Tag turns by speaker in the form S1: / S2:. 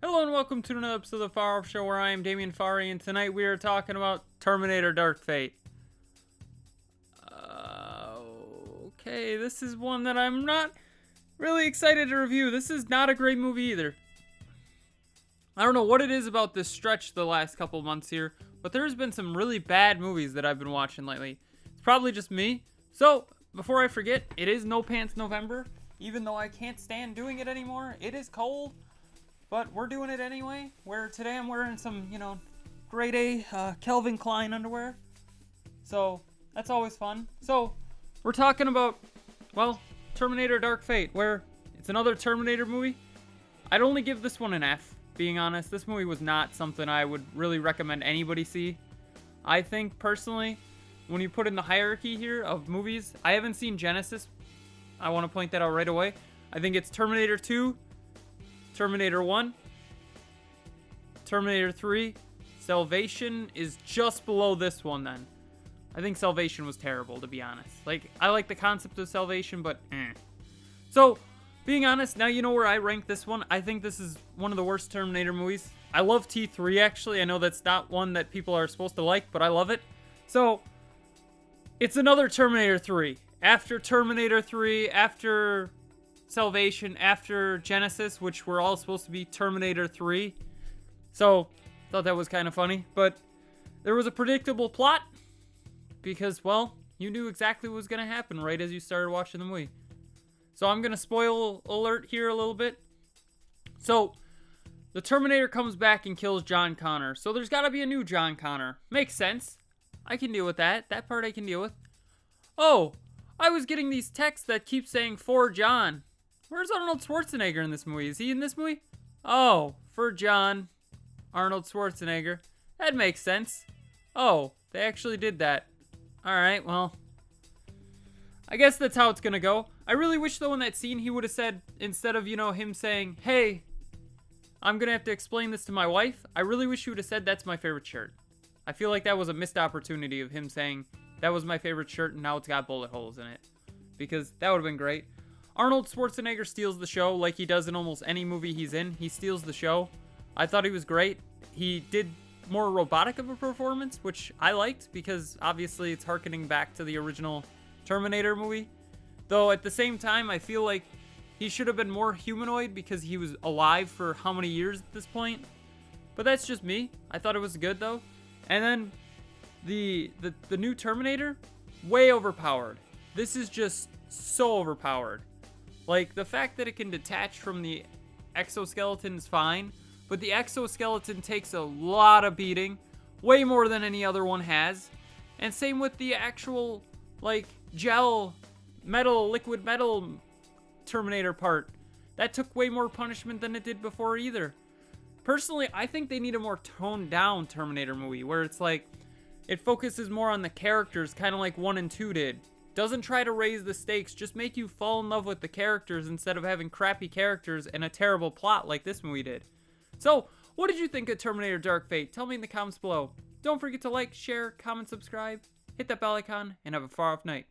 S1: Hello and welcome to another episode of the Farr Show, where I am Damien Farr, and tonight we are talking about Terminator Dark Fate. Okay, this is one that I'm not really excited to review. This is not a great movie either. I don't know what it is about this stretch the last couple months here, but there's been some really bad movies that I've been watching lately. It's probably just me. So, before I forget, it is No Pants November. Even though I can't stand doing it anymore, it is cold. But we're doing it anyway, where today I'm wearing some, grade A Calvin Klein underwear. So, that's always fun. So, we're talking about, well, Terminator Dark Fate, where it's another Terminator movie. I'd only give this one an F, being honest. This movie was not something I would really recommend anybody see. I think, personally, when you put in the hierarchy here of movies, I haven't seen Genesis. I want to point that out right away. I think it's Terminator 2, Terminator 1, Terminator 3, Salvation is just below this one then. I think Salvation was terrible, to be honest. Like, I like the concept of Salvation, but So, being honest, now you know where I rank this one. I think this is one of the worst Terminator movies. I love T3, actually. I know that's not one that people are supposed to like, but I love it. So, it's another Terminator 3. After Terminator 3, after Salvation, after Genesis, which were all supposed to be Terminator 3. So, thought that was kind of funny. But there was a predictable plot because, well, you knew exactly what was going to happen right as you started watching the movie. So I'm going to spoil alert here a little bit. So, the Terminator comes back and kills John Connor. So there's got to be a new John Connor. Makes sense. I can deal with that. That part I can deal with. Oh, I was getting these texts that keep saying for John. Where's Arnold Schwarzenegger in this movie? Is he in this movie? Oh, for John, Arnold Schwarzenegger. That makes sense. Oh, they actually did that. Alright, well, I guess that's how it's gonna go. I really wish, though, in that scene he would have said, instead of, him saying, hey, I'm gonna have to explain this to my wife, I really wish he would have said, that's my favorite shirt. I feel like that was a missed opportunity of him saying, that was my favorite shirt and now it's got bullet holes in it. Because that would have been great. Arnold Schwarzenegger steals the show like he does in almost any movie he's in. He steals the show. I thought he was great. He did more robotic of a performance, which I liked because obviously it's harkening back to the original Terminator movie. Though at the same time, I feel like he should have been more humanoid because he was alive for how many years at this point. But that's just me. I thought it was good though. And then the new Terminator, way overpowered. This is just so overpowered. Like, the fact that it can detach from the exoskeleton is fine, but the exoskeleton takes a lot of beating, way more than any other one has. And same with the actual, like, gel, metal, liquid metal Terminator part. That took way more punishment than it did before either. Personally, I think they need a more toned down Terminator movie, where it's like, it focuses more on the characters, kind of like 1 and 2 did. Doesn't try to raise the stakes, just make you fall in love with the characters instead of having crappy characters and a terrible plot like this movie did. So, what did you think of Terminator Dark Fate? Tell me in the comments below. Don't forget to like, share, comment, subscribe, hit that bell icon, and have a far off night.